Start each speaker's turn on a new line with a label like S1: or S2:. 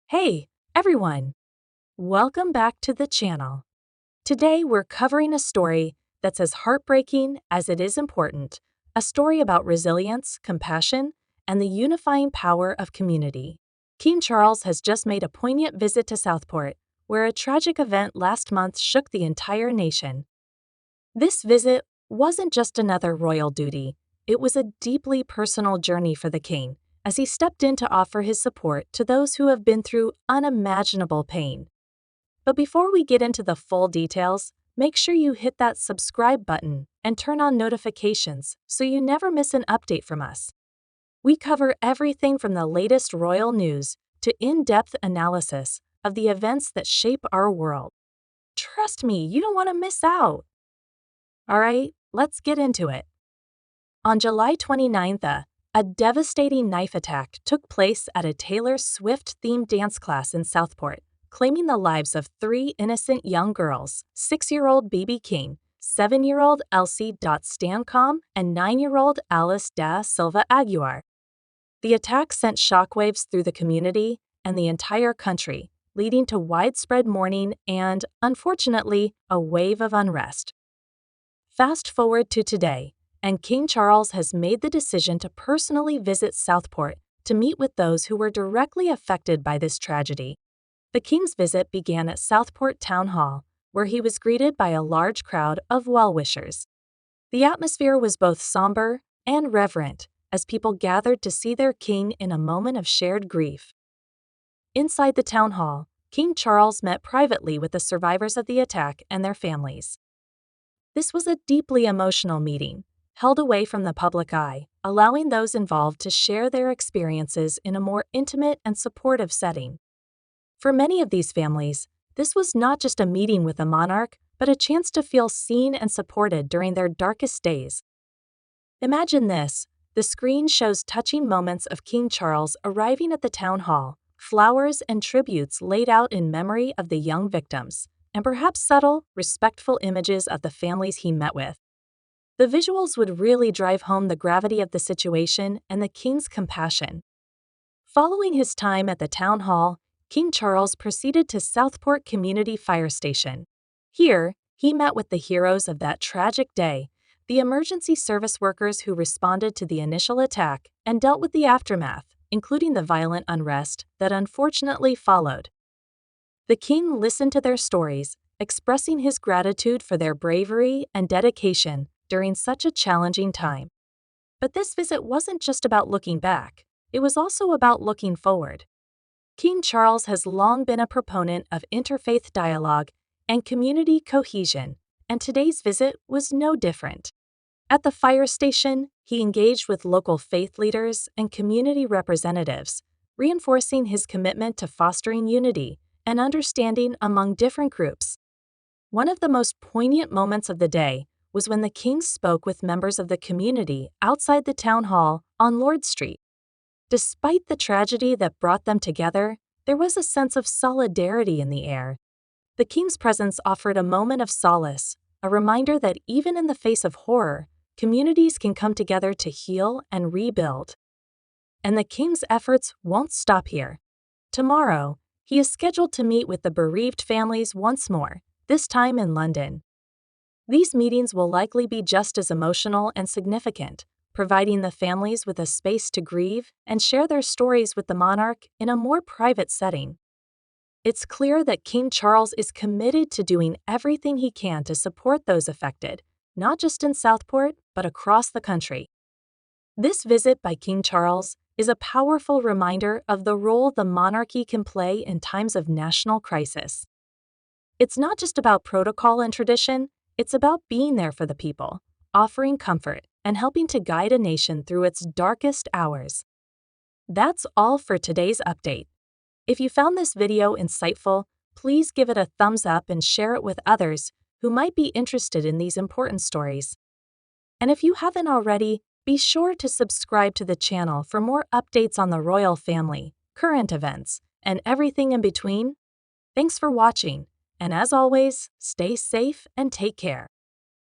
S1: Hey, everyone! Welcome back to the channel. Today we're covering a story that's as heartbreaking as it is important, a story about resilience, compassion, and the unifying power of community. King Charles has just made a poignant visit to Southport, where a tragic event last month shook the entire nation. This visit wasn't just another royal duty, it was a deeply personal journey for the king, as he stepped in to offer his support to those who have been through unimaginable pain. But before we get into the full details, make sure you hit that subscribe button and turn on notifications so you never miss an update from us. We cover everything from the latest royal news to in-depth analysis of the events that shape our world. Trust me, you don't want to miss out. All right, let's get into it. On July 29th, a devastating knife attack took place at a Taylor Swift-themed dance class in Southport, claiming the lives of three innocent young girls: 6-year-old BB King, 7-year-old Elsie Stancomb, and 9-year-old Alice da Silva Aguiar. The attack sent shockwaves through the community and the entire country, leading to widespread mourning and, unfortunately, a wave of unrest. Fast forward to today, and King Charles has made the decision to personally visit Southport to meet with those who were directly affected by this tragedy. The King's visit began at Southport Town Hall, where he was greeted by a large crowd of well-wishers. The atmosphere was both somber and reverent as people gathered to see their king in a moment of shared grief. Inside the town hall, King Charles met privately with the survivors of the attack and their families. This was a deeply emotional meeting, held away from the public eye, allowing those involved to share their experiences in a more intimate and supportive setting. For many of these families, this was not just a meeting with a monarch, but a chance to feel seen and supported during their darkest days. Imagine this: the screen shows touching moments of King Charles arriving at the town hall, flowers and tributes laid out in memory of the young victims, and perhaps subtle, respectful images of the families he met with. The visuals would really drive home the gravity of the situation and the king's compassion. Following his time at the town hall, King Charles proceeded to Southport Community Fire Station. Here, he met with the heroes of that tragic day, the emergency service workers who responded to the initial attack and dealt with the aftermath, including the violent unrest that unfortunately followed. The king listened to their stories, expressing his gratitude for their bravery and dedication during such a challenging time. But this visit wasn't just about looking back, it was also about looking forward. King Charles has long been a proponent of interfaith dialogue and community cohesion, and today's visit was no different. At the fire station, he engaged with local faith leaders and community representatives, reinforcing his commitment to fostering unity and understanding among different groups. One of the most poignant moments of the day was when the king spoke with members of the community outside the town hall on Lord Street. Despite the tragedy that brought them together, there was a sense of solidarity in the air. The king's presence offered a moment of solace, a reminder that even in the face of horror, communities can come together to heal and rebuild. And the king's efforts won't stop here. Tomorrow, he is scheduled to meet with the bereaved families once more, this time in London. These meetings will likely be just as emotional and significant, providing the families with a space to grieve and share their stories with the monarch in a more private setting. It's clear that King Charles is committed to doing everything he can to support those affected, not just in Southport, but across the country. This visit by King Charles is a powerful reminder of the role the monarchy can play in times of national crisis. It's not just about protocol and tradition, it's about being there for the people, offering comfort, and helping to guide a nation through its darkest hours. That's all for today's update. If you found this video insightful, please give it a thumbs up and share it with others who might be interested in these important stories. And if you haven't already, be sure to subscribe to the channel for more updates on the royal family, current events, and everything in between. Thanks for watching, and as always, stay safe and take care.